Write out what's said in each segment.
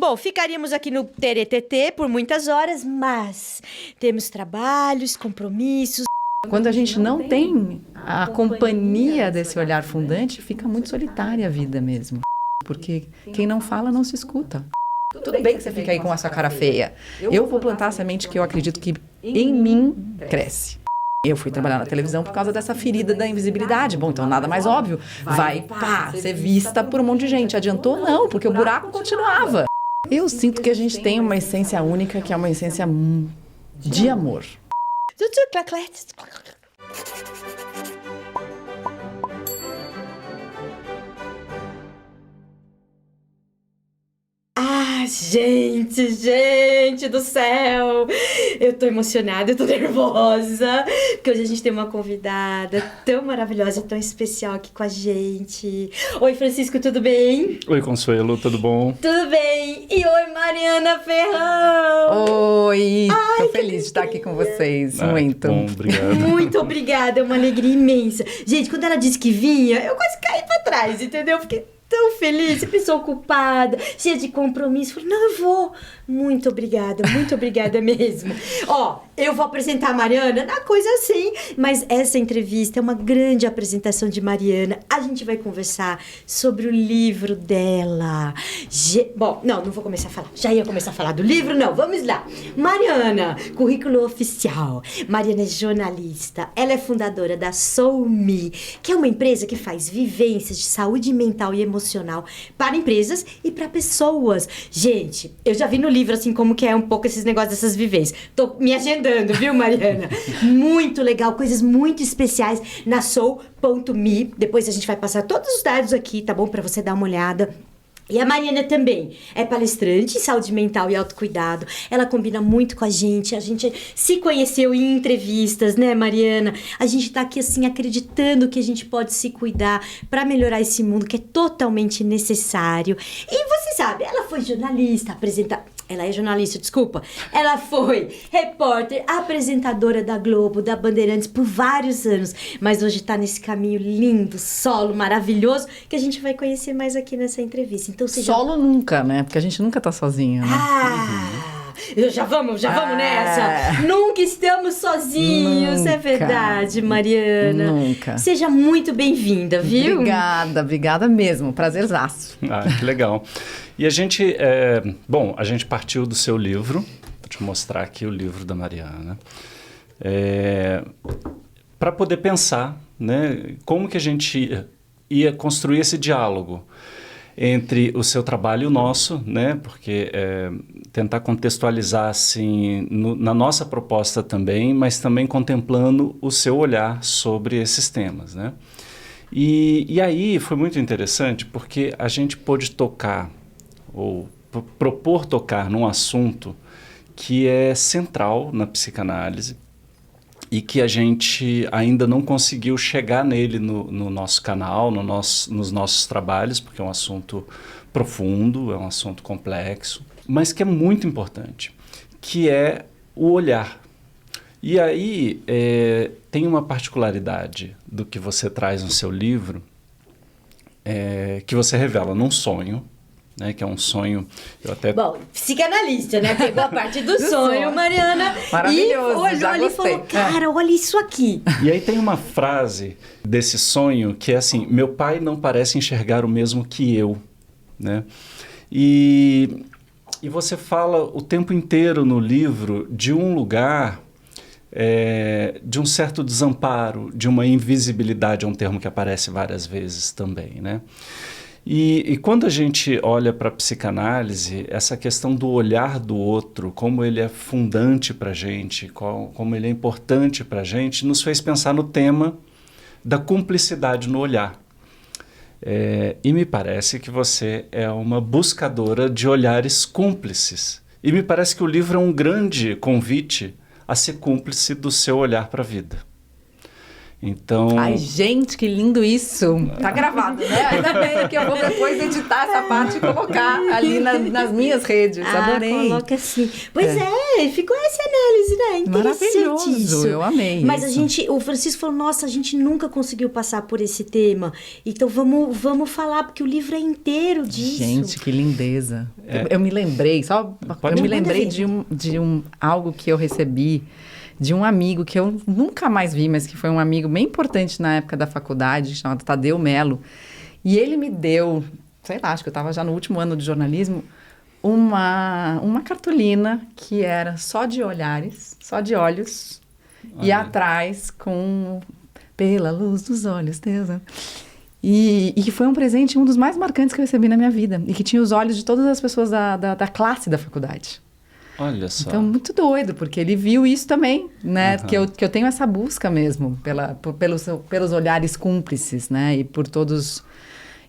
Bom, ficaríamos aqui no TRTT por muitas horas, mas temos trabalhos, compromissos. Quando a gente não tem a companhia desse olhar fundante, fica muito solitária a vida mesmo. Porque quem não fala não se escuta. Tudo bem que você fica aí com a sua cara feia. Eu vou plantar a semente que eu acredito que em mim cresce. Eu fui trabalhar na televisão por causa dessa ferida da invisibilidade. Bom, então nada mais óbvio. Vai, ser vista por um monte de gente. Adiantou? Não, porque o buraco continuava. Eu sinto que a gente tem uma essência única, que é uma essência de amor. Gente do céu! Eu tô emocionada, eu tô nervosa, porque hoje a gente tem uma convidada tão maravilhosa, tão especial aqui com a gente. Oi, Francisco, tudo bem? Oi, Consuelo, tudo bom? Tudo bem! E oi, Mariana Ferrão! Oi! Tô feliz de estar aqui com vocês, muito. Bom, obrigado. Muito obrigada, é uma alegria imensa. Gente, quando ela disse que vinha, eu quase caí pra trás, entendeu? Fiquei tão feliz, pessoa ocupada, cheia de compromisso. Falei, não, eu vou. Muito obrigada mesmo. Ó, eu vou apresentar a Mariana na coisa assim, mas essa entrevista é uma grande apresentação de Mariana. A gente vai conversar sobre o livro dela. Bom, não vou começar a falar. Já ia começar a falar do livro? Não, vamos lá. Mariana, currículo oficial. Mariana é jornalista. Ela é fundadora da Soul Me, que é uma empresa que faz vivências de saúde mental e emocional para empresas e para pessoas. Gente, eu já vi no livro, assim, como que é um pouco esses negócios dessas vivências. Tô me agendando, viu, Mariana? Muito legal, coisas muito especiais na soul.me. Depois a gente vai passar todos os dados aqui, tá bom? Pra você dar uma olhada. E a Mariana também é palestrante em saúde mental e autocuidado. Ela combina muito com a gente se conheceu em entrevistas, né, Mariana? A gente tá aqui, assim, acreditando que a gente pode se cuidar pra melhorar esse mundo que é totalmente necessário. E você sabe, ela foi jornalista, ela é jornalista, desculpa. Ela foi repórter, apresentadora da Globo, da Bandeirantes por vários anos. Mas hoje tá nesse caminho lindo, solo, maravilhoso, que a gente vai conhecer mais aqui nessa entrevista. Então, Solo nunca, né? Porque a gente nunca tá sozinho, né? Já vamos nessa. Nunca estamos sozinhos, nunca. É verdade, Mariana. Nunca. Seja muito bem-vinda, viu? Obrigada mesmo. Prazerzaço. Que legal. E a gente, a gente partiu do seu livro, vou te mostrar aqui o livro da Mariana, para poder pensar, né, como que a gente ia construir esse diálogo entre o seu trabalho e o nosso, né, porque tentar contextualizar assim, na nossa proposta também, mas também contemplando o seu olhar sobre esses temas, né. E aí foi muito interessante porque a gente pôde tocar ou propor tocar num assunto que é central na psicanálise e que a gente ainda não conseguiu chegar nele no nosso canal, nos nossos trabalhos, porque é um assunto profundo, é um assunto complexo, mas que é muito importante, que é o olhar. E aí tem uma particularidade do que você traz no seu livro, que você revela num sonho, né, que é um sonho, Bom, psicanalista, né? Pegou a parte do sonho, Mariana. Maravilhoso, e olhou ali e falou, cara, olha isso aqui. E aí tem uma frase desse sonho que é assim, meu pai não parece enxergar o mesmo que eu, né? E você fala o tempo inteiro no livro de um lugar, de um certo desamparo, de uma invisibilidade, é um termo que aparece várias vezes também, né? E quando a gente olha para a psicanálise, essa questão do olhar do outro, como ele é fundante para a gente, como ele é importante para a gente, nos fez pensar no tema da cumplicidade no olhar. E me parece que você é uma buscadora de olhares cúmplices. E me parece que o livro é um grande convite a ser cúmplice do seu olhar para a vida. Então... Ai, gente, que lindo isso. Tá gravado, né? Ainda bem que eu vou depois editar essa parte e colocar ali nas minhas redes. Adorei. Coloca assim. Pois ficou essa análise, né? Interessante Maravilhoso, isso. eu amei Mas isso. o Francisco falou, nossa, a gente nunca conseguiu passar por esse tema. Então vamos falar, porque o livro é inteiro disso. Gente, que lindeza. Eu me lembrei, de algo que eu recebi de um amigo que eu nunca mais vi, mas que foi um amigo bem importante na época da faculdade, chamado Tadeu Melo. E ele me deu, sei lá, acho que eu estava já no último ano de jornalismo, uma cartolina que era só de olhares, só de olhos, e atrás com pela luz dos olhos, Deus. E que foi um presente, um dos mais marcantes que eu recebi na minha vida. E que tinha os olhos de todas as pessoas da classe da faculdade. Olha só. Então, muito doido, porque ele viu isso também, né? Que eu tenho essa busca mesmo pelos olhares cúmplices, né? E por todos...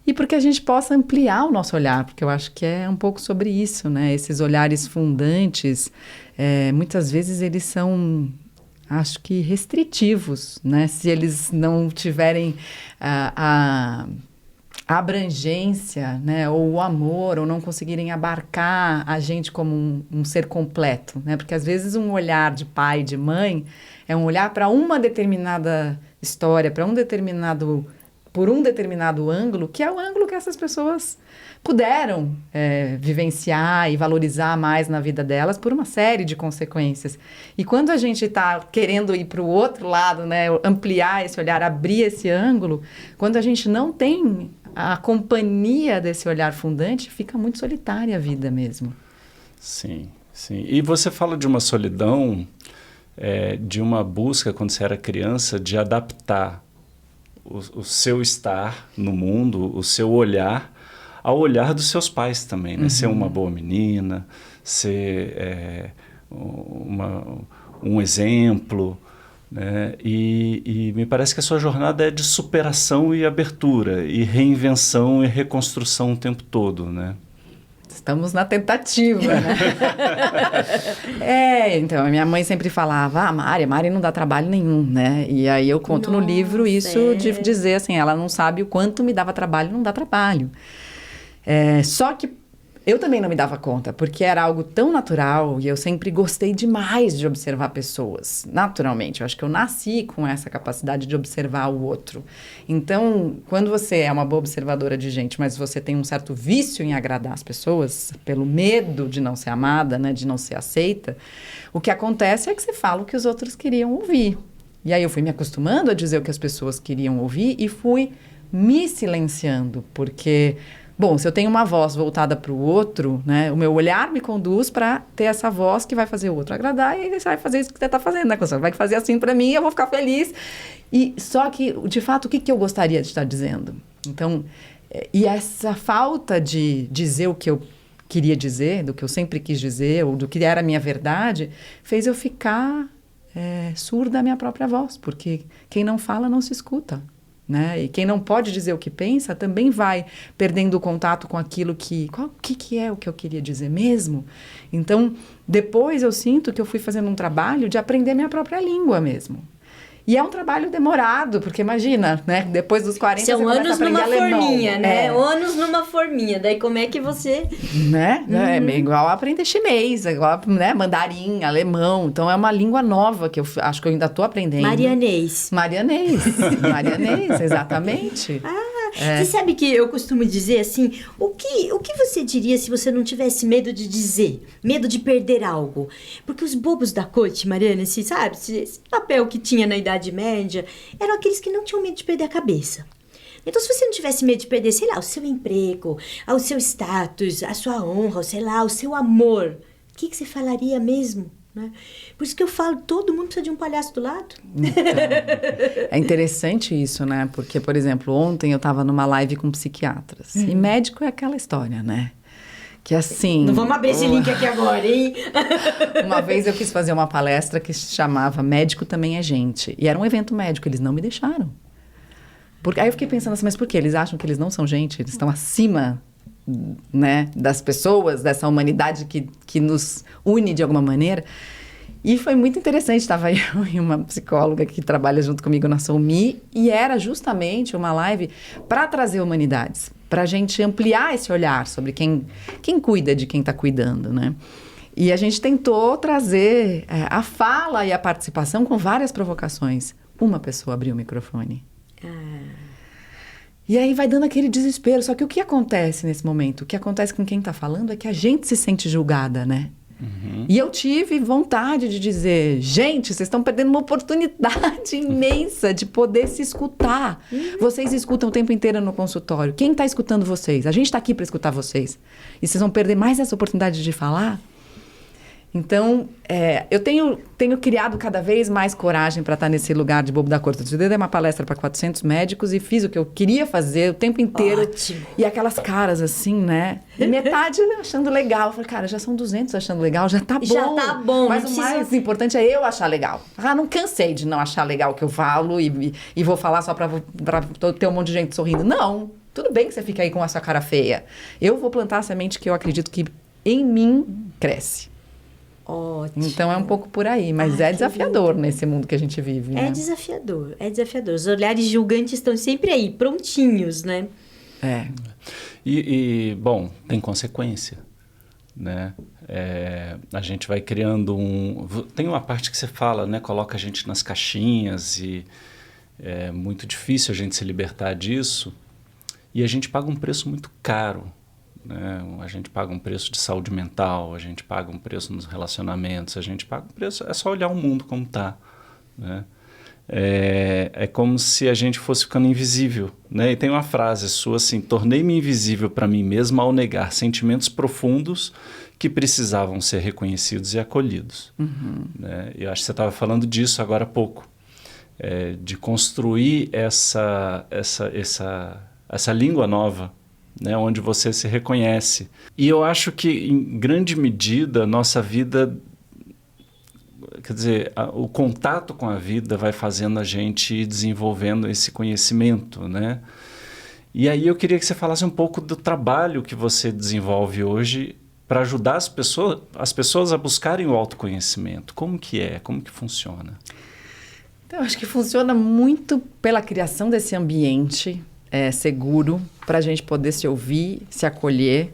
E porque a gente possa ampliar o nosso olhar, porque eu acho que é um pouco sobre isso, né? Esses olhares fundantes, muitas vezes eles são... acho que restritivos, né? Se eles não tiverem a abrangência, né? Ou o amor, ou não conseguirem abarcar a gente como um ser completo, né? Porque às vezes um olhar de pai, de mãe, é um olhar para uma determinada história, por um determinado ângulo, que é o ângulo que essas pessoas puderam vivenciar e valorizar mais na vida delas por uma série de consequências. E quando a gente está querendo ir para o outro lado, né, ampliar esse olhar, abrir esse ângulo, quando a gente não tem a companhia desse olhar fundante, fica muito solitária a vida mesmo. Sim, sim. E você fala de uma solidão, de uma busca, quando você era criança, de adaptar o seu estar no mundo, o seu olhar, ao olhar dos seus pais também, né? Uhum. Ser uma boa menina, ser um exemplo, né? E me parece que a sua jornada é de superação e abertura, e reinvenção e reconstrução o tempo todo, né? Estamos na tentativa, né? Então, a minha mãe sempre falava, Mari não dá trabalho nenhum, né? E aí eu conto no livro isso de dizer assim, ela não sabe o quanto me dava trabalho, não dá trabalho. Só que eu também não me dava conta, porque era algo tão natural e eu sempre gostei demais de observar pessoas, naturalmente. Eu acho que eu nasci com essa capacidade de observar o outro. Então, quando você é uma boa observadora de gente, mas você tem um certo vício em agradar as pessoas, pelo medo de não ser amada, né, de não ser aceita, o que acontece é que você fala o que os outros queriam ouvir. E aí eu fui me acostumando a dizer o que as pessoas queriam ouvir e fui me silenciando, porque... Bom, se eu tenho uma voz voltada para o outro, né, o meu olhar me conduz para ter essa voz que vai fazer o outro agradar e você vai fazer isso que você está fazendo, né? Você vai fazer assim para mim, eu vou ficar feliz. E só que, de fato, o que eu gostaria de estar dizendo? Então, e essa falta de dizer o que eu queria dizer, do que eu sempre quis dizer, ou do que era a minha verdade, fez eu ficar surda à minha própria voz, porque quem não fala não se escuta. Né? E quem não pode dizer o que pensa também vai perdendo o contato com aquilo o que é o que eu queria dizer mesmo. Então, depois eu sinto que eu fui fazendo um trabalho de aprender minha própria língua mesmo. E é um trabalho demorado, porque imagina, né? Depois dos 40 São você começa a aprender anos numa alemão. Forminha, né? Anos numa forminha. Daí como é que você... Né? É igual aprender chinês, igual, né? Mandarim, alemão. Então é uma língua nova que eu acho que eu ainda estou aprendendo. Marianês, exatamente. Você sabe que eu costumo dizer assim, o que você diria se você não tivesse medo de dizer, medo de perder algo? Porque os bobos da corte, Mariana, assim, sabe, esse papel que tinha na Idade Média, eram aqueles que não tinham medo de perder a cabeça. Então, se você não tivesse medo de perder, sei lá, o seu emprego, o seu status, a sua honra, sei lá, o seu amor, o que você falaria mesmo? Né? Por isso que eu falo, todo mundo precisa de um palhaço do lado. Então, é interessante isso, né? Porque, por exemplo, ontem eu estava numa live com psiquiatras. E médico é aquela história, né? Que assim... Não vamos abrir esse link aqui agora, hein? Uma vez eu quis fazer uma palestra que se chamava Médico Também é Gente. E era um evento médico, eles não me deixaram. Aí eu fiquei pensando assim, mas por quê? Eles acham que eles não são gente? Eles estão acima, né, das pessoas, dessa humanidade que nos une de alguma maneira. E foi muito interessante, estava eu e uma psicóloga que trabalha junto comigo na Soumi, e era justamente uma live para trazer humanidades, para a gente ampliar esse olhar sobre quem cuida de quem está cuidando, né? E a gente tentou trazer a fala e a participação com várias provocações. Uma pessoa abriu o microfone. E aí vai dando aquele desespero. Só que o que acontece nesse momento? O que acontece com quem está falando é que a gente se sente julgada, né? Uhum. E eu tive vontade de dizer, gente, vocês estão perdendo uma oportunidade imensa de poder se escutar. Vocês escutam o tempo inteiro no consultório. Quem está escutando vocês? A gente está aqui para escutar vocês. E vocês vão perder mais essa oportunidade de falar? Então, eu tenho criado cada vez mais coragem para estar nesse lugar de bobo da corte. Eu dei uma palestra para 400 médicos e fiz o que eu queria fazer o tempo inteiro. Ótimo. E aquelas caras assim, né? E metade achando legal. Eu falei, cara, já são 200 achando legal, já tá bom. Já tá bom. Mas o mais importante é eu achar legal. Não cansei de não achar legal o que eu falo e vou falar só para ter um monte de gente sorrindo. Não, tudo bem que você fica aí com a sua cara feia. Eu vou plantar a semente que eu acredito que em mim cresce. Ótimo. Então é um pouco por aí, mas é desafiador nesse mundo que a gente vive, né? É desafiador. Os olhares julgantes estão sempre aí, prontinhos, né? Bom, tem consequência, né? A gente vai criando tem uma parte que você fala, né? Coloca a gente nas caixinhas e é muito difícil a gente se libertar disso e a gente paga um preço muito caro. A gente paga um preço de saúde mental, a gente paga um preço nos relacionamentos, a gente paga um preço... É só olhar o mundo como está, né? É como se a gente fosse ficando invisível, né? E tem uma frase sua assim, tornei-me invisível para mim mesma ao negar sentimentos profundos que precisavam ser reconhecidos e acolhidos. Uhum. Né? Eu acho que você estava falando disso agora há pouco, de construir essa língua nova, né, onde você se reconhece. E eu acho que, em grande medida, nossa vida... Quer dizer, o contato com a vida vai fazendo a gente ir desenvolvendo esse conhecimento, né? E aí eu queria que você falasse um pouco do trabalho que você desenvolve hoje para ajudar as pessoas a buscarem o autoconhecimento. Como que é? Como que funciona? Então, eu acho que funciona muito pela criação desse ambiente seguro para a gente poder se ouvir, se acolher,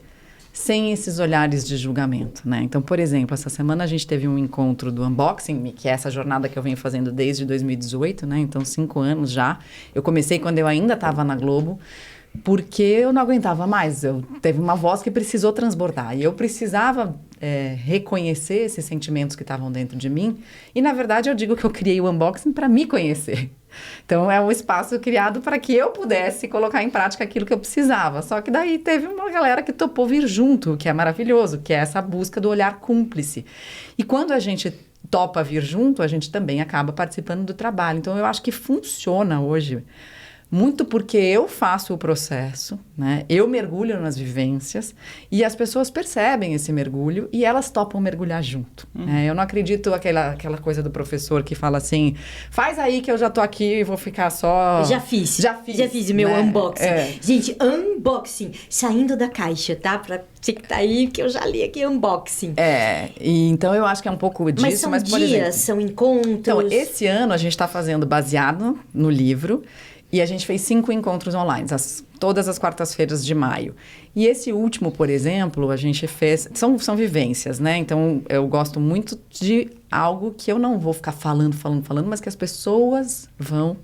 sem esses olhares de julgamento, né? Então, por exemplo, essa semana a gente teve um encontro do Unboxing Me, que é essa jornada que eu venho fazendo desde 2018, né? Então, 5 anos já. Eu comecei quando eu ainda estava na Globo, porque eu não aguentava mais. Teve uma voz que precisou transbordar. E eu precisava reconhecer esses sentimentos que estavam dentro de mim. E, na verdade, eu digo que eu criei o Unboxing para me conhecer. Então, é um espaço criado para que eu pudesse colocar em prática aquilo que eu precisava. Só que daí teve uma galera que topou vir junto, que é maravilhoso, que é essa busca do olhar cúmplice. E quando a gente topa vir junto, a gente também acaba participando do trabalho. Então, eu acho que funciona hoje muito porque eu faço o processo, né? Eu mergulho nas vivências e as pessoas percebem esse mergulho e elas topam mergulhar junto. Eu não acredito aquela coisa do professor que fala assim, faz aí que eu já tô aqui e vou ficar só... Já fiz o meu unboxing. Gente, unboxing, saindo da caixa, tá? Pra você que tá aí, que eu já li aqui, unboxing. E então eu acho que é um pouco disso. Mas são dias, são encontros... Então, esse ano a gente tá fazendo baseado no livro. E a gente fez 5 encontros online, todas as quartas-feiras de maio. E esse último, por exemplo, a gente fez... São vivências, né? Então, eu gosto muito de algo que eu não vou ficar falando, mas que as pessoas vão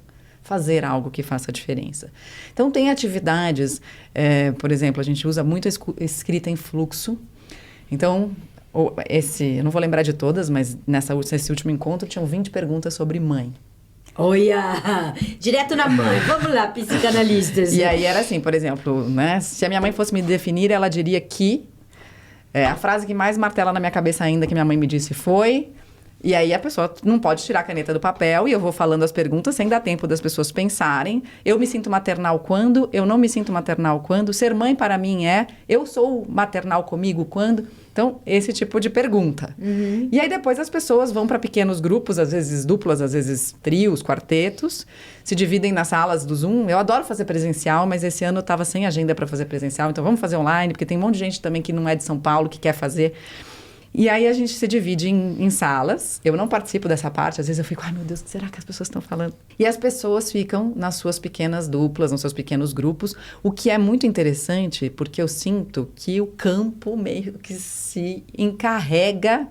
fazer algo que faça diferença. Então, tem atividades... por exemplo, a gente usa muito escrita em fluxo. Então, eu não vou lembrar de todas, mas nesse último encontro tinham 20 perguntas sobre mãe. Olha, direto na mãe. Vamos lá, psicanalistas. E aí era assim, por exemplo, né? Se a minha mãe fosse me definir, ela diria que... a frase que mais martela na minha cabeça ainda que minha mãe me disse foi... E aí a pessoa não pode tirar a caneta do papel e eu vou falando as perguntas sem dar tempo das pessoas pensarem. Eu me sinto maternal quando? Eu não me sinto maternal quando? Ser mãe para mim eu sou maternal comigo quando? Então, esse tipo de pergunta. Uhum. E aí depois as pessoas vão para pequenos grupos, às vezes duplas, às vezes trios, quartetos, se dividem nas salas do Zoom. Eu adoro fazer presencial, mas esse ano eu estava sem agenda para fazer presencial, então vamos fazer online, porque tem um monte de gente também que não é de São Paulo, que quer fazer. E aí a gente se divide em salas. Eu não participo dessa parte. Às vezes eu fico, ai meu Deus, o que será que as pessoas estão falando? E as pessoas ficam nas suas pequenas duplas, nos seus pequenos grupos. O que é muito interessante, porque eu sinto que o campo meio que se encarrega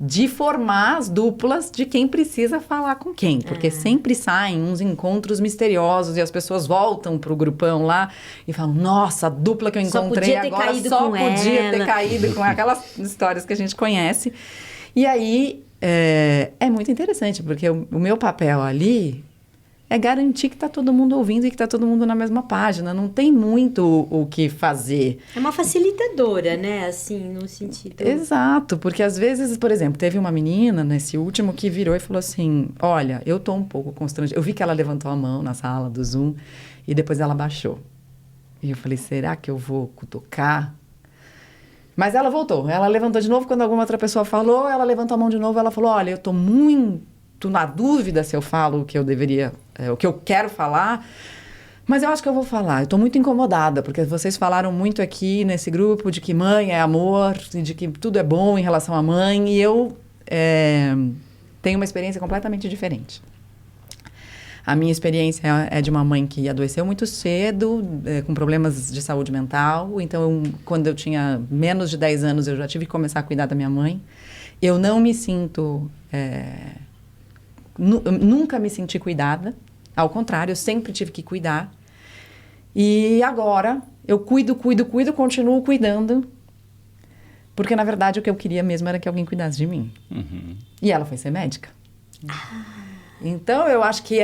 de formar as duplas de quem precisa falar com quem. Porque sempre saem uns encontros misteriosos e as pessoas voltam pro grupão lá e falam, nossa, a dupla que eu encontrei agora só podia ter caído com aquelas histórias que a gente conhece. E aí, é muito interessante, porque o meu papel ali é garantir que está todo mundo ouvindo e que está todo mundo na mesma página. Não tem muito o que fazer. É uma facilitadora, né? Assim, no sentido... Exato, porque às vezes, por exemplo, teve uma menina nesse último que virou e falou assim, olha, eu tô um pouco constrangida. Eu vi que ela levantou a mão na sala do Zoom e depois ela baixou. E eu falei, será que eu vou cutucar? Mas ela voltou. Ela levantou de novo quando alguma outra pessoa falou, ela levantou a mão de novo, ela falou, olha, eu tô muito na dúvida se eu falo o que eu deveria, o que eu quero falar, mas eu acho que eu vou falar. Eu tô muito incomodada, porque vocês falaram muito aqui nesse grupo de que mãe é amor, e de que tudo é bom em relação à mãe, e eu tenho uma experiência completamente diferente. A minha experiência é de uma mãe que adoeceu muito cedo, com problemas de saúde mental. Então, quando eu tinha menos de 10 anos, eu já tive que começar a cuidar da minha mãe. Eu não me sinto... nunca me senti cuidada. Ao contrário, eu sempre tive que cuidar. E agora, eu cuido, continuo cuidando. Porque, na verdade, o que eu queria mesmo era que alguém cuidasse de mim. Uhum. E ela foi ser médica. Então, eu acho que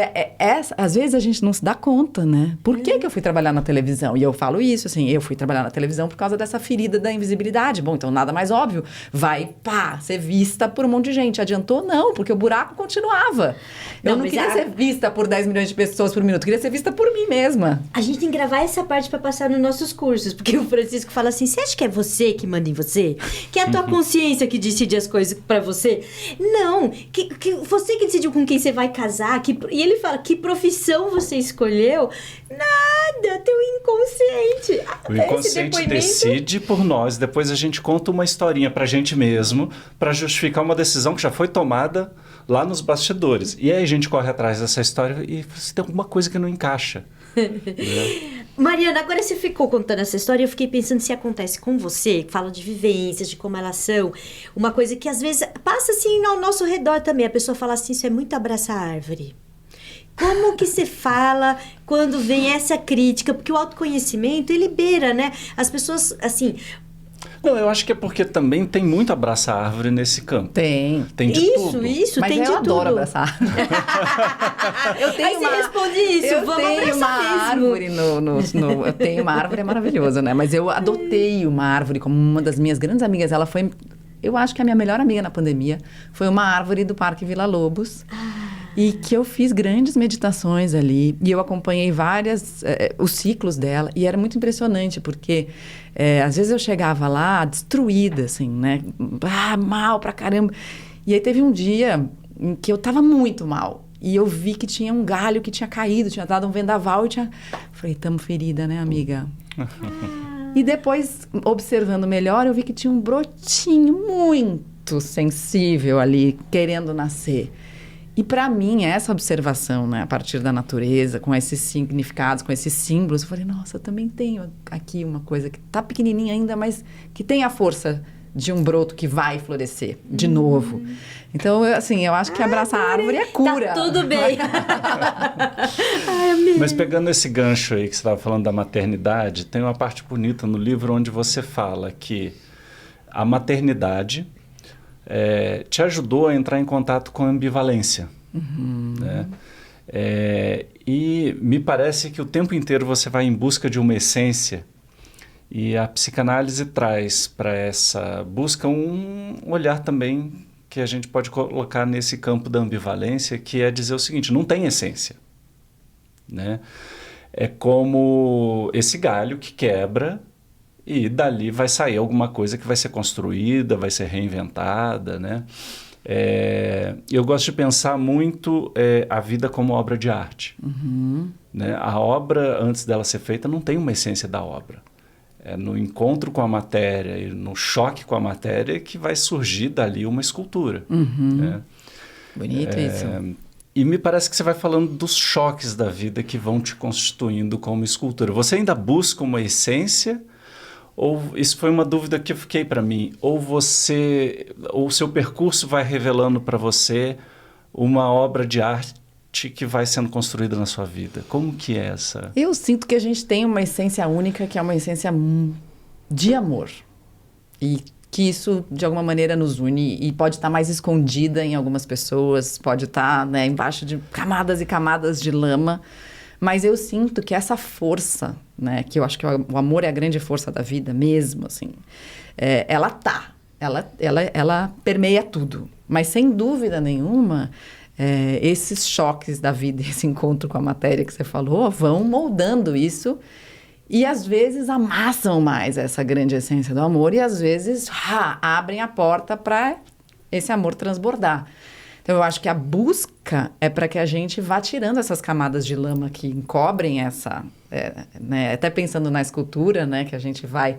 às vezes a gente não se dá conta, né? Por que eu fui trabalhar na televisão? E eu falo isso, assim, eu fui trabalhar na televisão por causa dessa ferida da invisibilidade. Bom, então nada mais óbvio. Vai, ser vista por um monte de gente. Adiantou? Não, porque o buraco continuava. Eu não queria ser vista por 10 milhões de pessoas por minuto. Eu queria ser vista por mim mesma. A gente tem que gravar essa parte pra passar nos nossos cursos. Porque o Francisco fala assim, você acha que é você que manda em você? Que é a tua consciência que decide as coisas pra você? Não, que você que decidiu com quem você vai casar, e ele fala, que profissão você escolheu? Nada, teu inconsciente. O inconsciente decide por nós, depois a gente conta uma historinha pra gente mesmo, pra justificar uma decisão que já foi tomada lá nos bastidores. E aí a gente corre atrás dessa história e se tem alguma coisa que não encaixa. Mariana, agora você ficou contando essa história e eu fiquei pensando se acontece com você, que fala de vivências, de como elas são, uma coisa que às vezes passa assim ao nosso redor também, a pessoa fala assim, isso é muito abraçar a árvore. Como que você fala quando vem essa crítica? Porque o autoconhecimento, ele beira, né? As pessoas, assim... Não, eu acho que é porque também tem muito abraçar árvore nesse campo. Tem de tudo. Isso, mas tem de tudo. Mas eu adoro abraçar. Eu tenho você responde isso, vamos abraçar mesmo. Eu tenho uma árvore, é maravilhoso, né? Mas eu adotei uma árvore como uma das minhas grandes amigas. Ela foi, eu acho que a minha melhor amiga na pandemia. Foi uma árvore do Parque Vila Lobos. E que eu fiz grandes meditações ali. E eu acompanhei os ciclos dela. E era muito impressionante, porque às vezes eu chegava lá destruída, assim, né? Mal pra caramba. E aí teve um dia em que eu tava muito mal. E eu vi que tinha um galho que tinha caído, tinha dado um vendaval e tinha... Falei, tamo ferida, né, amiga? E depois, observando melhor, eu vi que tinha um brotinho muito sensível ali, querendo nascer. E para mim, essa observação, né, a partir da natureza, com esses significados, com esses símbolos, eu falei, nossa, eu também tenho aqui uma coisa que tá pequenininha ainda, mas que tem a força de um broto que vai florescer de novo. Então, eu acho que abraçar a árvore é cura. Tá tudo bem. Mas pegando esse gancho aí que você estava falando da maternidade, tem uma parte bonita no livro onde você fala que a maternidade te ajudou a entrar em contato com a ambivalência. Né? E me parece que o tempo inteiro você vai em busca de uma essência e a psicanálise traz para essa busca um olhar também que a gente pode colocar nesse campo da ambivalência, que é dizer o seguinte, não tem essência. Né? É como esse galho que quebra e dali vai sair alguma coisa que vai ser construída, vai ser reinventada, né? Eu gosto de pensar muito a vida como obra de arte. Né? A obra, antes dela ser feita, não tem uma essência da obra. É no encontro com a matéria e no choque com a matéria que vai surgir dali uma escultura. Né? Bonito isso. E me parece que você vai falando dos choques da vida que vão te constituindo como escultura. Você ainda busca uma essência? Ou isso foi uma dúvida que eu fiquei para mim? Ou o seu percurso vai revelando para você uma obra de arte que vai sendo construída na sua vida? Como que é essa? Eu sinto que a gente tem uma essência única, que é uma essência de amor. E que isso, de alguma maneira, nos une e pode estar mais escondida em algumas pessoas, pode estar, né, embaixo de camadas e camadas de lama. Mas eu sinto que essa força, né, que eu acho que o amor é a grande força da vida mesmo, assim, ela permeia tudo. Mas, sem dúvida nenhuma, esses choques da vida, esse encontro com a matéria que você falou, vão moldando isso e, às vezes, amassam mais essa grande essência do amor e, às vezes, abrem a porta para esse amor transbordar. Então, eu acho que a busca é para que a gente vá tirando essas camadas de lama que encobrem essa... né, até pensando na escultura, né, que a gente vai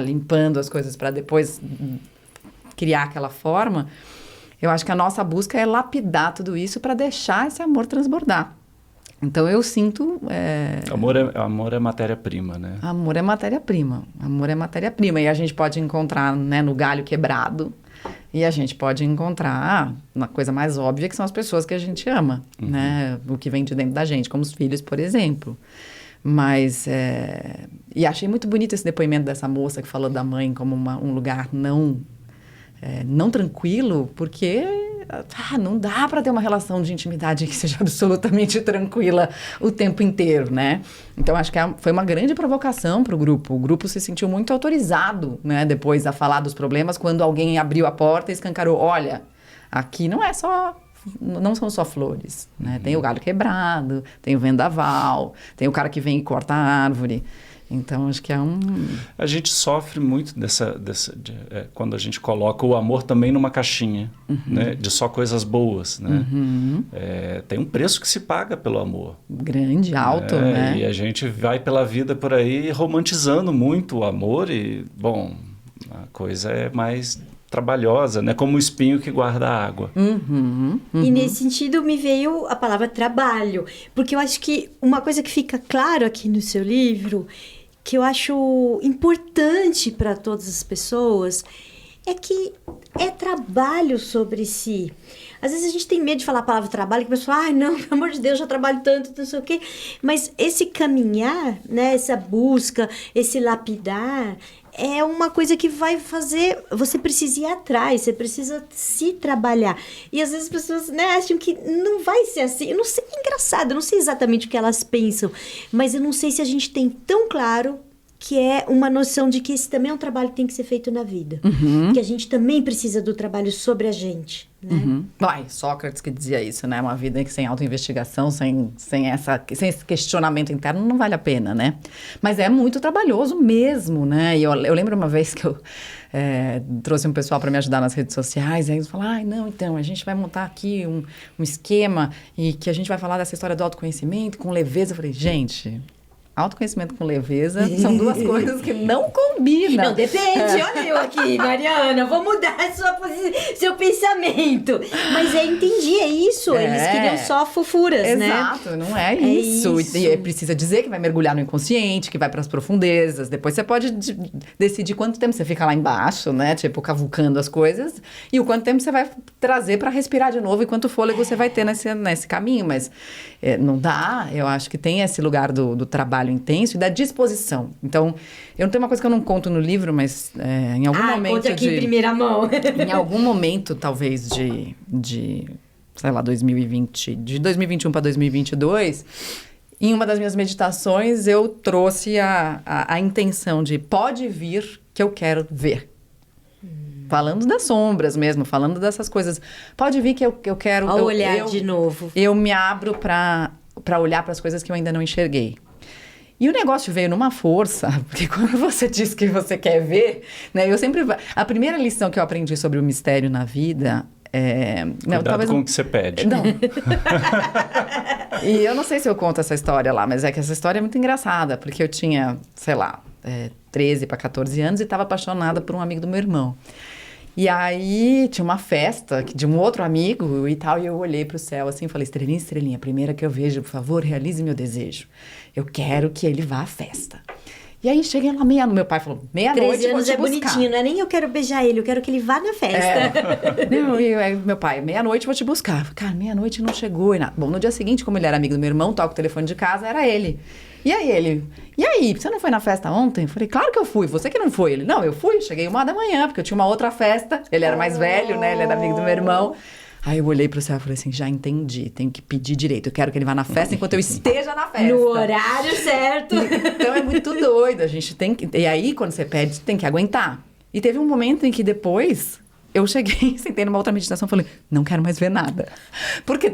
limpando as coisas para depois criar aquela forma. Eu acho que a nossa busca é lapidar tudo isso para deixar esse amor transbordar. Então, eu sinto... Amor é matéria-prima, né? Amor é matéria-prima. Amor é matéria-prima. E a gente pode encontrar, né, no galho quebrado. E a gente pode encontrar uma coisa mais óbvia, que são as pessoas que a gente ama, né? O que vem de dentro da gente, como os filhos, por exemplo. Mas... E achei muito bonito esse depoimento dessa moça que falou da mãe como um lugar não tranquilo, porque não dá para ter uma relação de intimidade que seja absolutamente tranquila o tempo inteiro, né? Então, acho que foi uma grande provocação para o grupo. O grupo se sentiu muito autorizado, né, depois a falar dos problemas, quando alguém abriu a porta e escancarou, olha, aqui não são só flores, né? Tem o galho quebrado, tem o vendaval, tem o cara que vem e corta a árvore. Então, acho que A gente sofre muito quando a gente coloca o amor também numa caixinha, né? De só coisas boas, né? Tem um preço que se paga pelo amor. Grande, alto, né? E a gente vai pela vida por aí romantizando muito o amor e, bom, a coisa é mais trabalhosa, né? Como o espinho que guarda a água. E nesse sentido me veio a palavra trabalho, porque eu acho que uma coisa que fica claro aqui no seu livro, que eu acho importante para todas as pessoas, é que é trabalho sobre si. Às vezes a gente tem medo de falar a palavra trabalho, que a pessoa, não, pelo amor de Deus, já trabalho tanto, não sei o quê. Mas esse caminhar, né, essa busca, esse lapidar, é uma coisa que vai fazer... Você precisa ir atrás, você precisa se trabalhar. E às vezes as pessoas, né, acham que não vai ser assim. Eu não sei, é engraçado, eu não sei exatamente o que elas pensam, mas eu não sei se a gente tem tão claro que é uma noção de que esse também é um trabalho que tem que ser feito na vida. Que a gente também precisa do trabalho sobre a gente, né? Sócrates que dizia isso, né? Uma vida sem autoinvestigação, sem esse questionamento interno, não vale a pena, né? Mas é muito trabalhoso mesmo, né? E eu lembro uma vez que eu trouxe um pessoal para me ajudar nas redes sociais, e aí eles falaram, não, então, a gente vai montar aqui um esquema e que a gente vai falar dessa história do autoconhecimento com leveza. Eu falei, gente... Autoconhecimento com leveza são duas coisas que não combinam. Não, depende. Olha eu aqui, Mariana. Vou mudar seu pensamento. Mas entendi, é isso. Eles queriam só fofuras, né? Exato, não é isso. E precisa dizer que vai mergulhar no inconsciente, que vai para as profundezas. Depois você pode decidir quanto tempo você fica lá embaixo, né? Tipo, cavucando as coisas. E o quanto tempo você vai trazer para respirar de novo e quanto fôlego você vai ter nesse caminho. Mas não dá. Eu acho que tem esse lugar do trabalho intenso e da disposição. Então, eu não tenho uma coisa que eu não conto no livro, mas em algum momento conte aqui em primeira mão. Em algum momento, talvez, sei lá, 2020, de 2021 para 2022, em uma das minhas meditações, eu trouxe a intenção de pode vir que eu quero ver. Falando das sombras mesmo, falando dessas coisas. Pode vir que eu quero... Ao olhar de novo. Eu me abro para olhar para as coisas que eu ainda não enxerguei. E o negócio veio numa força, porque quando você diz que você quer ver, né? A primeira lição que eu aprendi sobre o mistério na vida Cuidado com o que você pede. Não. E eu não sei se eu conto essa história lá, mas é que essa história é muito engraçada, porque eu tinha, sei lá, 13 para 14 anos e estava apaixonada por um amigo do meu irmão. E aí tinha uma festa de um outro amigo e tal, e eu olhei para o céu assim e falei, estrelinha, estrelinha, a primeira que eu vejo, por favor, realize meu desejo. Eu quero que ele vá à festa. E aí cheguei lá meia-noite, meu pai falou, meia-noite eu vou te buscar. 13 anos é bonitinho, não é nem eu quero beijar ele, eu quero que ele vá na festa. Meu pai, meia-noite eu vou te buscar. Cara, meia-noite não chegou e nada. Bom, no dia seguinte, como ele era amigo do meu irmão, toca o telefone de casa, era ele. E aí, você não foi na festa ontem? Eu falei, claro que eu fui, você que não foi. Ele, não, eu fui, cheguei 1h da manhã, porque eu tinha uma outra festa. Ele era mais velho, né, ele era amigo do meu irmão. Aí eu olhei pro céu e falei assim, já entendi, tenho que pedir direito. Eu quero que ele vá na festa enquanto eu esteja na festa. No horário certo. Então é muito doido, a gente tem que... E aí, quando você pede, tem que aguentar. E teve um momento em que depois... Eu cheguei, sentei numa outra meditação e falei, não quero mais ver nada. Porque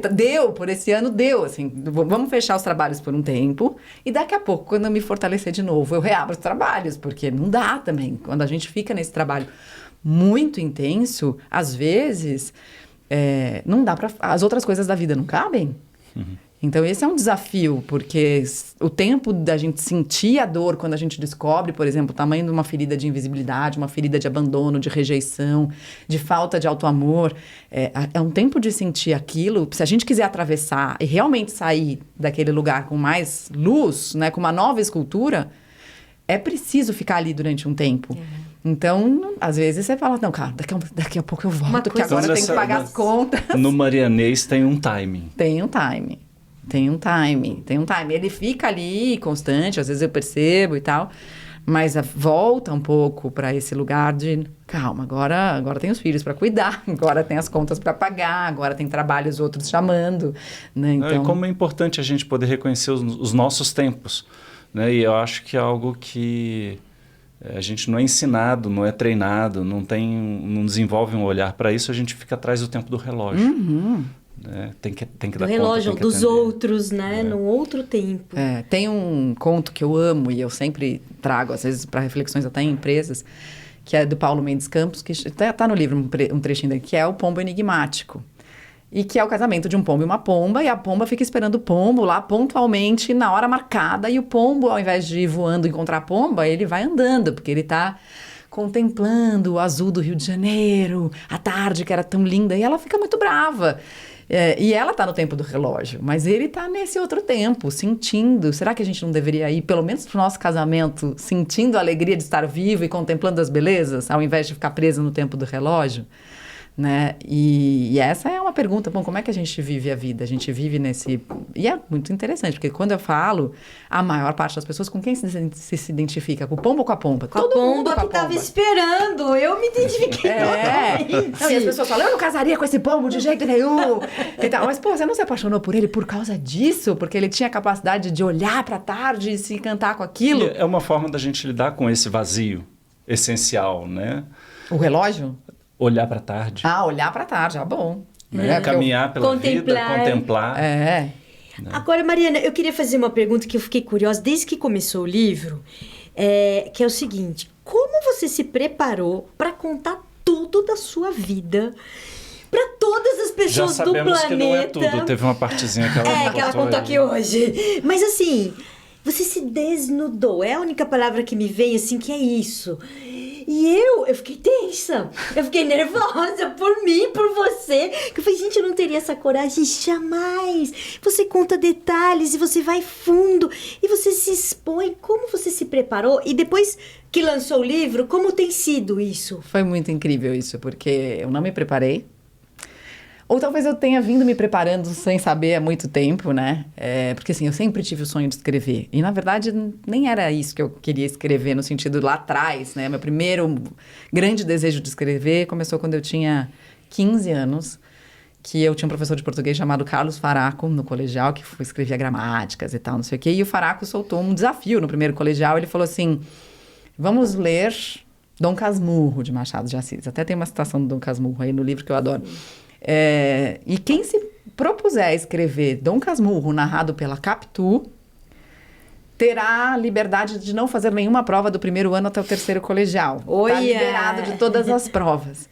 por esse ano deu, assim, vamos fechar os trabalhos por um tempo e daqui a pouco, quando eu me fortalecer de novo, eu reabro os trabalhos, porque não dá também. Quando a gente fica nesse trabalho muito intenso, às vezes, não dá para... As outras coisas da vida não cabem. Uhum. Então, esse é um desafio, porque o tempo da gente sentir a dor quando a gente descobre, por exemplo, o tamanho de uma ferida de invisibilidade, uma ferida de abandono, de rejeição, de falta de auto-amor, é um tempo de sentir aquilo. Se a gente quiser atravessar e realmente sair daquele lugar com mais luz, né, com uma nova escultura, é preciso ficar ali durante um tempo. Então, às vezes você fala, não, cara, daqui a pouco eu volto, que agora eu tenho que pagar as contas. No marianês tem um timing. Tem um timing. Ele fica ali constante, às vezes eu percebo e tal, mas volta um pouco para esse lugar de calma, agora tem os filhos para cuidar, agora tem as contas para pagar, agora tem trabalhos outros chamando, né? Então... E como é importante a gente poder reconhecer os nossos tempos, né? E eu acho que é algo que a gente não é ensinado, não é treinado, não desenvolve um olhar para isso, a gente fica atrás do tempo do relógio. Uhum. Tem que dar do relógio, conta, dos outros, né? Num outro tempo. Tem um conto que eu amo e eu sempre trago, às vezes, para reflexões até em empresas, que é do Paulo Mendes Campos, que está no livro um trechinho dele, que é o pombo enigmático. E que é o casamento de um pombo e uma pomba, e a pomba fica esperando o pombo lá pontualmente na hora marcada, e o pombo, ao invés de ir voando encontrar a pomba, ele vai andando, porque ele está contemplando o azul do Rio de Janeiro, a tarde que era tão linda, e ela fica muito brava. E ela está no tempo do relógio, mas ele está nesse outro tempo, sentindo. Será que a gente não deveria ir, pelo menos para o nosso casamento, sentindo a alegria de estar vivo e contemplando as belezas, ao invés de ficar preso no tempo do relógio? Né? E essa é uma pergunta, bom, como é que a gente vive a vida? A gente vive nesse... E é muito interessante, porque quando eu falo, a maior parte das pessoas, com quem se identifica? Com o pombo ou com a pomba? Com todo mundo que estava esperando, eu me identifiquei totalmente. Não, e as pessoas falam, eu não casaria com esse pombo de jeito nenhum. E tal. Mas, pô, você não se apaixonou por ele por causa disso? Porque ele tinha a capacidade de olhar para a tarde e se encantar com aquilo? E é uma forma da gente lidar com esse vazio essencial, né? O relógio? Olhar para a tarde. Olhar para a tarde, bom. Caminhar pela vida, contemplar. Agora, Mariana, eu queria fazer uma pergunta que eu fiquei curiosa desde que começou o livro, que é o seguinte, como você se preparou para contar tudo da sua vida para todas as pessoas do planeta? Já sabemos que não é tudo, teve uma partezinha que ela contou aqui hoje. Mas assim, você se desnudou, é a única palavra que me vem assim, que é isso. E eu fiquei tensa, eu fiquei nervosa por mim, por você. Que eu falei, gente, eu não teria essa coragem jamais. Você conta detalhes e você vai fundo e você se expõe. Como você se preparou? E depois que lançou o livro, como tem sido isso? Foi muito incrível isso, porque eu não me preparei. Ou talvez eu tenha vindo me preparando sem saber há muito tempo, né? Porque assim, eu sempre tive o sonho de escrever. E na verdade, nem era isso que eu queria escrever, no sentido lá atrás, né? Meu primeiro grande desejo de escrever começou quando eu tinha 15 anos, que eu tinha um professor de português chamado Carlos Faraco, no colegial, que escrevia gramáticas e tal, não sei o quê. E o Faraco soltou um desafio no primeiro colegial. Ele falou assim, vamos ler Dom Casmurro, de Machado de Assis. Até tem uma citação do Dom Casmurro aí no livro que eu adoro. E quem se propuser a escrever Dom Casmurro narrado pela Capitu terá liberdade de não fazer nenhuma prova do primeiro ano até o terceiro colegial. Está liberado de todas as provas.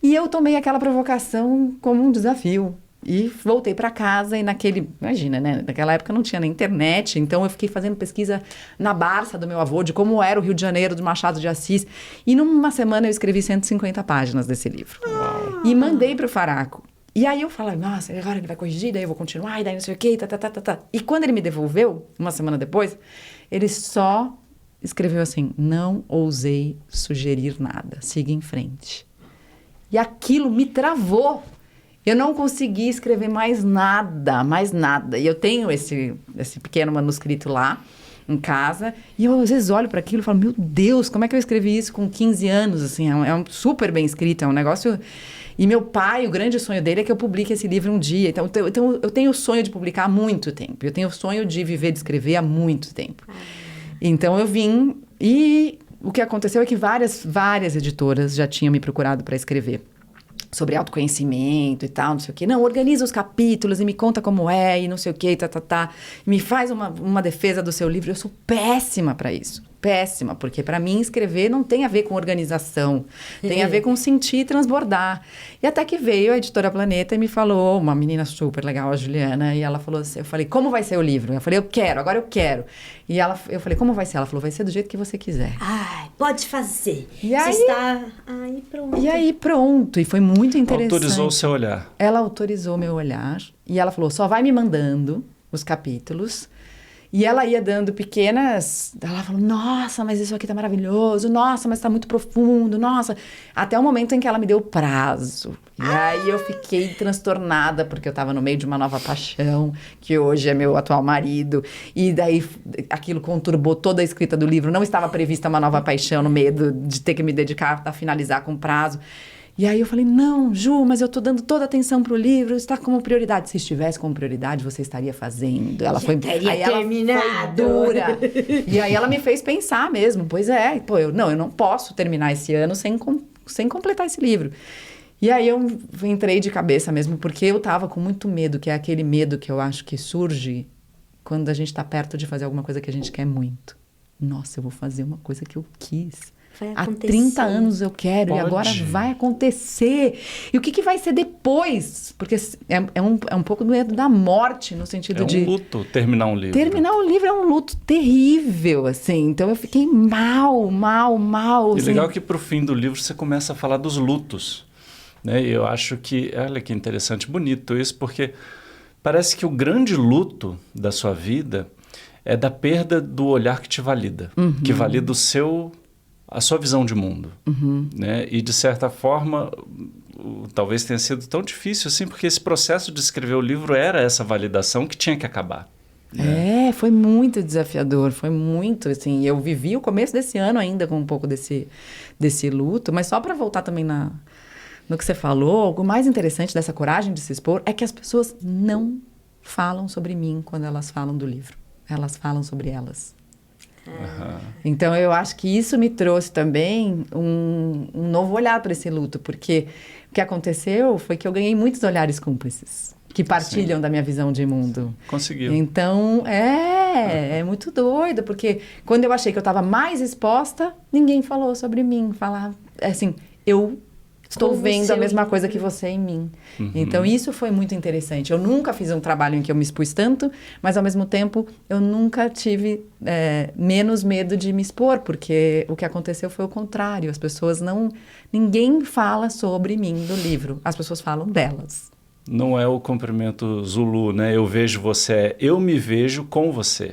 E eu tomei aquela provocação como um desafio. E voltei para casa e imagina, né? Naquela época não tinha nem internet, então eu fiquei fazendo pesquisa na Barça do meu avô, de como era o Rio de Janeiro, do Machado de Assis. E numa semana eu escrevi 150 páginas desse livro. E mandei para o Faraco. E aí eu falei, nossa, agora ele vai corrigir, daí eu vou continuar, e daí não sei o quê, tá. E quando ele me devolveu, uma semana depois, ele só escreveu assim, não ousei sugerir nada, siga em frente. E aquilo me travou. Eu não consegui escrever mais nada. E eu tenho esse pequeno manuscrito lá, em casa, e eu às vezes olho para aquilo e falo, meu Deus, como é que eu escrevi isso com 15 anos, assim, é um super bem escrito, é um negócio... E meu pai, o grande sonho dele é que eu publique esse livro um dia. Então eu tenho o sonho de publicar há muito tempo. Eu tenho o sonho de viver de escrever há muito tempo. Então eu vim e o que aconteceu é que várias editoras já tinham me procurado para escrever sobre autoconhecimento e tal, não sei o quê. Não, organiza os capítulos e me conta como é e não sei o quê, Me faz uma defesa do seu livro. Eu sou péssima para isso. Péssima, porque para mim escrever não tem a ver com organização, tem a ver com sentir e transbordar. E até que veio a Editora Planeta e me falou, uma menina super legal, a Juliana, e ela falou assim, eu falei, como vai ser o livro? Eu falei, agora eu quero. E eu falei, como vai ser? Ela falou, vai ser do jeito que você quiser. Ai, pode fazer. E aí, você está... Ai, pronto. E aí, pronto. E foi muito interessante. Autorizou o seu olhar. Ela autorizou meu olhar. E ela falou, só vai me mandando os capítulos. E ela ia dando pequenas... Ela falou, nossa, mas isso aqui tá maravilhoso. Nossa, mas tá muito profundo. Nossa. Até o momento em que ela me deu o prazo. E aí eu fiquei transtornada, porque eu tava no meio de uma nova paixão, que hoje é meu atual marido. E daí aquilo conturbou toda a escrita do livro. Não estava prevista uma nova paixão no meio de ter que me dedicar a finalizar com prazo. E aí eu falei, não, Ju, mas eu tô dando toda a atenção pro livro, está como prioridade. Se estivesse como prioridade, você estaria fazendo. Ela foi terminado. Dura. E aí ela me fez pensar mesmo, pois é, eu não posso terminar esse ano sem completar esse livro. E aí eu entrei de cabeça mesmo, porque eu tava com muito medo, que é aquele medo que eu acho que surge quando a gente tá perto de fazer alguma coisa que a gente quer muito. Nossa, eu vou fazer uma coisa que eu quis. Há 30 anos eu quero e agora vai acontecer. E o que vai ser depois? Porque é um pouco do medo da morte, no sentido de... É um luto terminar um livro. Terminar um livro é um luto terrível, assim. Então eu fiquei mal. E assim. legal que pro fim do livro você começa a falar dos lutos. Né? E eu acho que... Olha que interessante, bonito isso, porque parece que o grande luto da sua vida é da perda do olhar que te valida. Que valida a sua visão de mundo, né? E de certa forma, talvez tenha sido tão difícil assim, porque esse processo de escrever o livro era essa validação que tinha que acabar. Né? Foi muito desafiador, foi muito, assim, eu vivi o começo desse ano ainda com um pouco desse luto, mas só para voltar também no que você falou, o mais interessante dessa coragem de se expor é que as pessoas não falam sobre mim quando elas falam do livro, elas falam sobre elas. Então eu acho que isso me trouxe também um novo olhar para esse luto, porque o que aconteceu foi que eu ganhei muitos olhares cúmplices que partilham da minha visão de mundo. Conseguiu. Então é muito doido, porque quando eu achei que eu estava mais exposta, ninguém falou sobre mim, assim, eu estou vendo a mesma coisa que você em mim. Então, isso foi muito interessante. Eu nunca fiz um trabalho em que eu me expus tanto, mas, ao mesmo tempo, eu nunca tive menos medo de me expor, porque o que aconteceu foi o contrário. As pessoas ninguém fala sobre mim do livro. As pessoas falam delas. Não é o cumprimento Zulu, né? Eu vejo você, eu me vejo com você.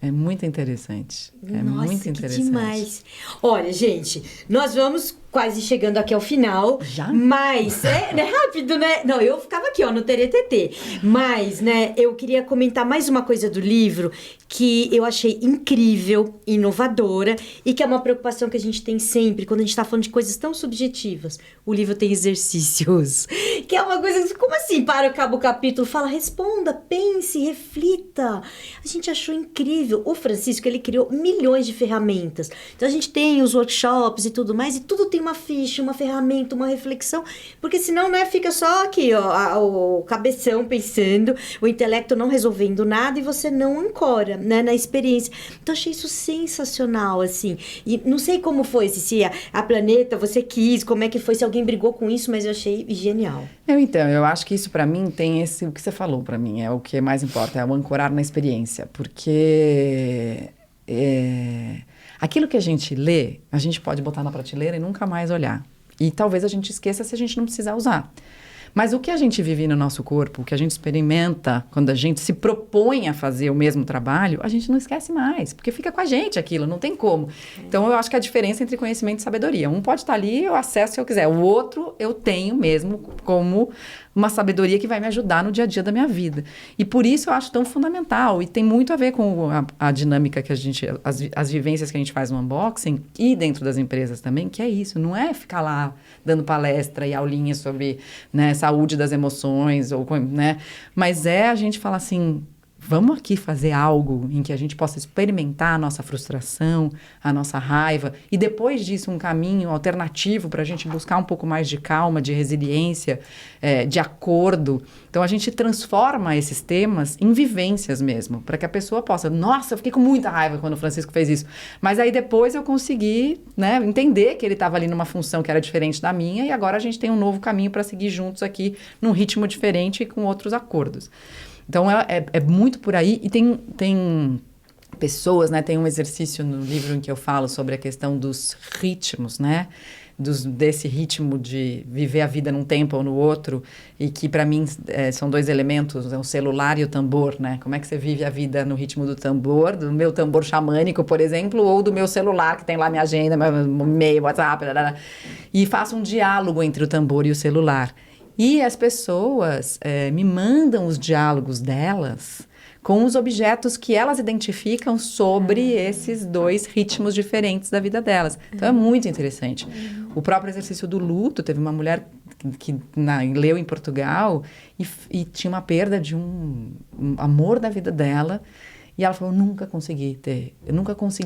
É muito interessante. Nossa, muito interessante. Que demais. Olha, gente, nós vamos quase chegando aqui ao final. Já? Mas, é rápido, né? Não, eu ficava aqui, no TRTT. Mas, né, eu queria comentar mais uma coisa do livro que eu achei incrível, inovadora e que é uma preocupação que a gente tem sempre quando a gente tá falando de coisas tão subjetivas. O livro tem exercícios. Que é uma coisa, como assim? Acaba o capítulo, fala, responda, pense, reflita. A gente achou incrível. O Francisco, ele criou milhões de ferramentas. Então, a gente tem os workshops e tudo mais, e tudo tem uma ficha, uma ferramenta, uma reflexão, porque senão, né, fica só aqui, ó, o cabeção pensando, o intelecto não resolvendo nada e você não ancora, né, na experiência. Então, achei isso sensacional, assim. E não sei como foi, se a Planeta você quis, como é que foi, se alguém brigou com isso, mas eu achei genial. Então, eu acho que isso pra mim tem o que você falou pra mim, é o que mais importa, é o ancorar na experiência, porque aquilo que a gente lê, a gente pode botar na prateleira e nunca mais olhar. E talvez a gente esqueça se a gente não precisar usar. Mas o que a gente vive no nosso corpo, o que a gente experimenta quando a gente se propõe a fazer o mesmo trabalho, a gente não esquece mais, porque fica com a gente aquilo, não tem como. Então, eu acho que a diferença entre conhecimento e sabedoria. Um pode estar ali, eu acesso se eu quiser. O outro, eu tenho mesmo como uma sabedoria que vai me ajudar no dia a dia da minha vida. E por isso eu acho tão fundamental. E tem muito a ver com a dinâmica que a gente... As vivências que a gente faz no unboxing e dentro das empresas também, que é isso. Não é ficar lá dando palestra e aulinha sobre, né, saúde das emoções, ou, né? Mas é a gente falar assim... Vamos aqui fazer algo em que a gente possa experimentar a nossa frustração, a nossa raiva, e depois disso um caminho alternativo para a gente buscar um pouco mais de calma, de resiliência, de acordo. Então a gente transforma esses temas em vivências mesmo, para que a pessoa possa, nossa, eu fiquei com muita raiva quando o Francisco fez isso, mas aí depois eu consegui, né, entender que ele estava ali numa função que era diferente da minha, e agora a gente tem um novo caminho para seguir juntos aqui, num ritmo diferente e com outros acordos. Então, é muito por aí. E tem pessoas, né? Tem um exercício no livro em que eu falo sobre a questão dos ritmos, né? Desse ritmo de viver a vida num tempo ou no outro. E que, para mim, são dois elementos, o celular e o tambor, né? Como é que você vive a vida no ritmo do tambor, do meu tambor xamânico, por exemplo, ou do meu celular, que tem lá minha agenda, meu e-mail, WhatsApp, e faço um diálogo entre o tambor e o celular. E as pessoas me mandam os diálogos delas com os objetos que elas identificam sobre esses dois ritmos diferentes da vida delas. Então, é muito interessante. O próprio exercício do luto, teve uma mulher que leu em Portugal e tinha uma perda de um amor da vida dela. E ela falou, eu nunca consegui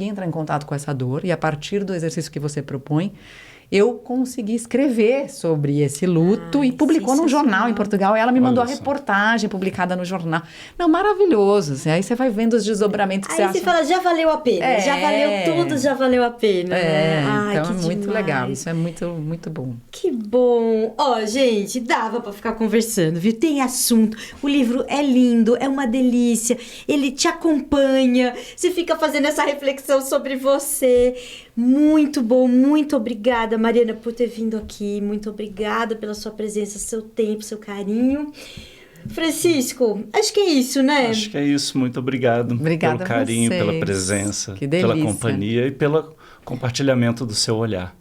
entrar em contato com essa dor. E a partir do exercício que você propõe, eu consegui escrever sobre esse luto e publicou num jornal em Portugal. Ela me mandou a reportagem publicada no jornal. Não, maravilhoso. Assim, aí você vai vendo os desdobramentos que você acha. Aí você fala, já valeu a pena. Já valeu tudo, já valeu a pena. Então é muito legal. Isso é muito, muito bom. Que bom. Ó, gente, dava pra ficar conversando, viu? Tem assunto. O livro é lindo, é uma delícia. Ele te acompanha. Você fica fazendo essa reflexão sobre você. Muito bom, muito obrigada, Mariana, por ter vindo aqui. Muito obrigada pela sua presença, seu tempo, seu carinho. Francisco, acho que é isso, né? Acho que é isso. Muito obrigado pelo carinho, pela presença, pela companhia e pelo compartilhamento do seu olhar.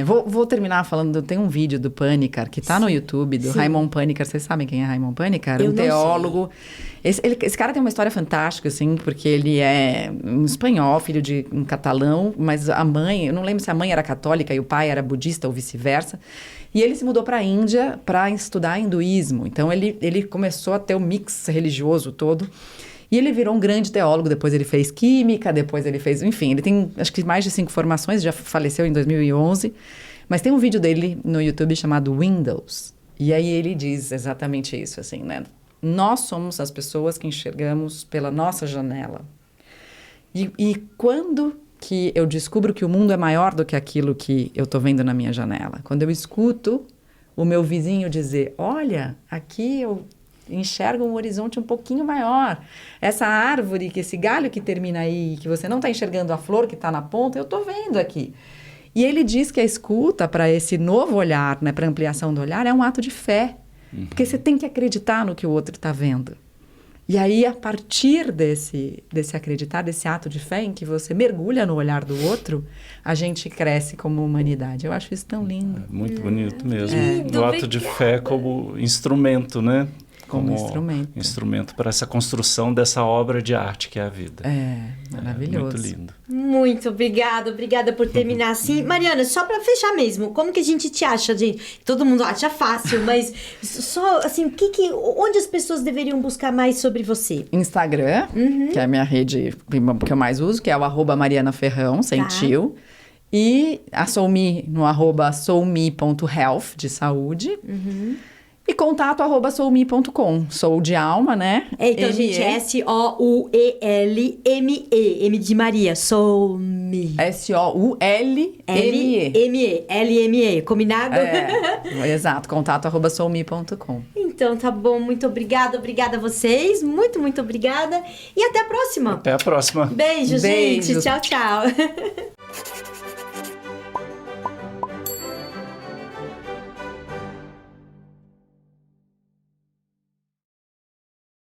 Vou terminar falando, tem um vídeo do Panikkar, que está no YouTube, do Raimon Panikkar. Vocês sabem quem é Raimon Panikkar? Um teólogo. Esse cara tem uma história fantástica, assim, porque ele é um espanhol, filho de um catalão, mas a mãe, eu não lembro se a mãe era católica e o pai era budista ou vice-versa. E ele se mudou para a Índia para estudar hinduísmo. Então, ele começou a ter o mix religioso todo. E ele virou um grande teólogo, depois ele fez química, depois ele fez... Enfim, ele tem acho que mais de 5 formações, já faleceu em 2011. Mas tem um vídeo dele no YouTube chamado Windows. E aí ele diz exatamente isso, assim, né? Nós somos as pessoas que enxergamos pela nossa janela. E quando que eu descubro que o mundo é maior do que aquilo que eu estou vendo na minha janela? Quando eu escuto o meu vizinho dizer, olha, aqui eu enxergo um horizonte um pouquinho maior. Essa árvore, que esse galho que termina aí, que você não está enxergando a flor que está na ponta, eu estou vendo aqui. E ele diz que a escuta para esse novo olhar, né, para ampliação do olhar, é um ato de fé. Porque você tem que acreditar no que o outro está vendo. E aí, a partir desse acreditar, desse ato de fé em que você mergulha no olhar do outro, a gente cresce como humanidade. Eu acho isso tão lindo. Muito bonito mesmo. O ato de fé como instrumento, né? Como instrumento para essa construção dessa obra de arte que é a vida. Maravilhoso. Muito lindo. Muito obrigada por terminar assim. Mariana, só para fechar mesmo, como que a gente te acha, gente? Todo mundo acha fácil, mas só assim, onde as pessoas deveriam buscar mais sobre você? Instagram, que é a minha rede que eu mais uso, que é o @marianaferrão, sem tio. E a SoulMe no @soulme.health, de saúde. E contato @soulme.com. Soul de alma, né? Então, gente, SOULME. M de Maria. SoulMe. SOULME. LME. Combinado? Exato. Contato @soulme.com. Então, tá bom. Muito obrigada. Obrigada a vocês. Muito, muito obrigada. E até a próxima. Até a próxima. Beijo, gente. Beijos. Tchau, tchau.